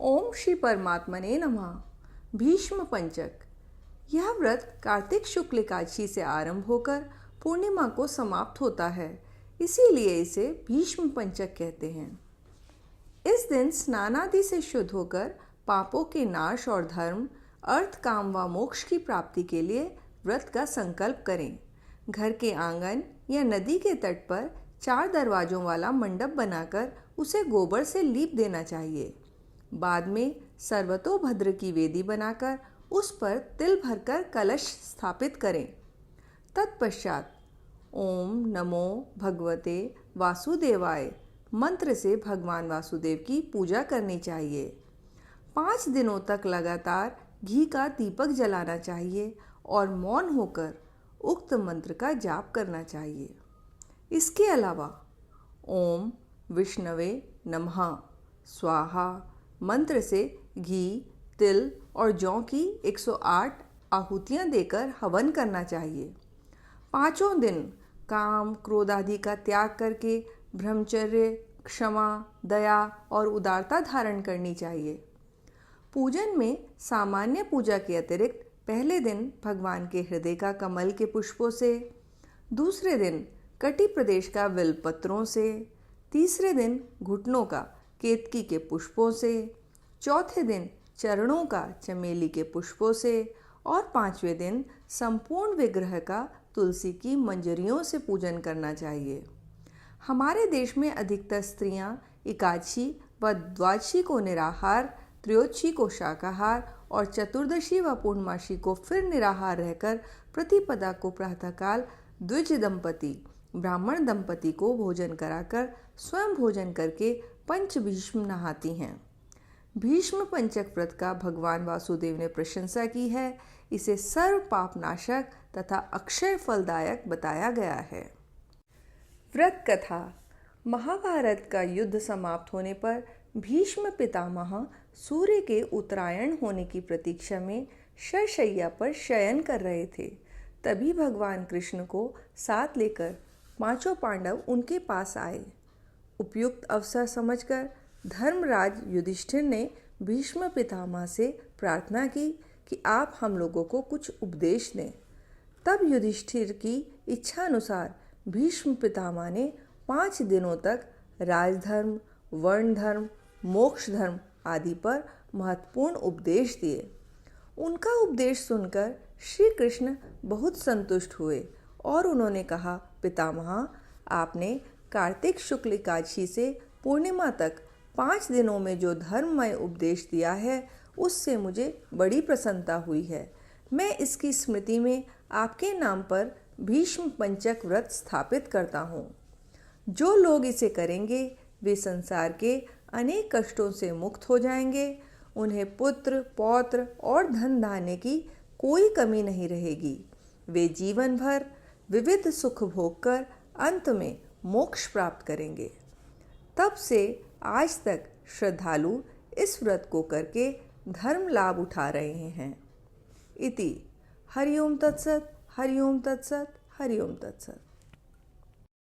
ओम श्री परमात्मने नमः। भीष्म पंचक। यह व्रत कार्तिक शुक्ल एकादशी से आरंभ होकर पूर्णिमा को समाप्त होता है, इसीलिए इसे भीष्म पंचक कहते हैं। इस दिन स्नानादि से शुद्ध होकर पापों के नाश और धर्म, अर्थ, काम व मोक्ष की प्राप्ति के लिए व्रत का संकल्प करें। घर के आंगन या नदी के तट पर 4 दरवाजों वाला मंडप बनाकर उसे गोबर से लीप देना चाहिए। बाद में सर्वतोभद्र की वेदी बनाकर उस पर तिल भरकर कलश स्थापित करें। तत्पश्चात ओम नमो भगवते वासुदेवाय मंत्र से भगवान वासुदेव की पूजा करनी चाहिए। 5 दिनों तक लगातार घी का दीपक जलाना चाहिए और मौन होकर उक्त मंत्र का जाप करना चाहिए। इसके अलावा ओम विष्णवे नमः स्वाहा मंत्र से घी, तिल और जौ की 108 आहुतियाँ देकर हवन करना चाहिए। 5 दिन काम, क्रोध आदि का त्याग करके ब्रह्मचर्य, क्षमा, दया और उदारता धारण करनी चाहिए। पूजन में सामान्य पूजा के अतिरिक्त पहले दिन भगवान के हृदय का कमल के पुष्पों से, दूसरे दिन कटी प्रदेश का विल्वपत्रों से, तीसरे दिन घुटनों का केतकी के पुष्पों से, चौथे दिन चरणों का चमेली के पुष्पों से और 5वें दिन संपूर्ण विग्रह का तुलसी की मंजरियों से पूजन करना चाहिए। हमारे देश में अधिकतर स्त्रियां एकादशी व द्वादशी को निराहार, त्रयोदशी को शाकाहार और चतुर्दशी व पूर्णमासी को फिर निराहार रहकर प्रतिपदा को प्रातःकाल द्विज दंपति, ब्राह्मण दंपति को भोजन कराकर स्वयं भोजन करके पंचभीष्म नहाती हैं। भीष्म पंचक व्रत का भगवान वासुदेव ने प्रशंसा की है। इसे सर्व पापनाशक तथा अक्षय फलदायक बताया गया है। व्रत कथा। महाभारत का युद्ध समाप्त होने पर भीष्म पितामह सूर्य के उत्तरायण होने की प्रतीक्षा में शरशय्या पर शयन कर रहे थे। तभी भगवान कृष्ण को साथ लेकर 5 पांडव उनके पास आए। उपयुक्त अवसर समझकर धर्मराज युधिष्ठिर ने भीष्म पितामह से प्रार्थना की कि आप हम लोगों को कुछ उपदेश दें। तब युधिष्ठिर की इच्छा अनुसार भीष्म पितामह ने 5 दिनों तक राजधर्म, वर्ण धर्म, मोक्ष धर्म आदि पर महत्वपूर्ण उपदेश दिए। उनका उपदेश सुनकर श्री कृष्ण बहुत संतुष्ट हुए और उन्होंने कहा, पितामह, आपने कार्तिक शुक्ल एकादशी से पूर्णिमा तक 5 दिनों में जो धर्ममय उपदेश दिया है उससे मुझे बड़ी प्रसन्नता हुई है। मैं इसकी स्मृति में आपके नाम पर भीष्म पंचक व्रत स्थापित करता हूँ। जो लोग इसे करेंगे वे संसार के अनेक कष्टों से मुक्त हो जाएंगे। उन्हें पुत्र, पौत्र और धन धान्य की कोई कमी नहीं रहेगी। वे जीवन भर विविध सुख भोग कर अंत में मोक्ष प्राप्त करेंगे। तब से आज तक श्रद्धालु इस व्रत को करके धर्म लाभ उठा रहे हैं। इति हरिओम तत्सत, हरिओम तत्सत, हरिओम तत्सत।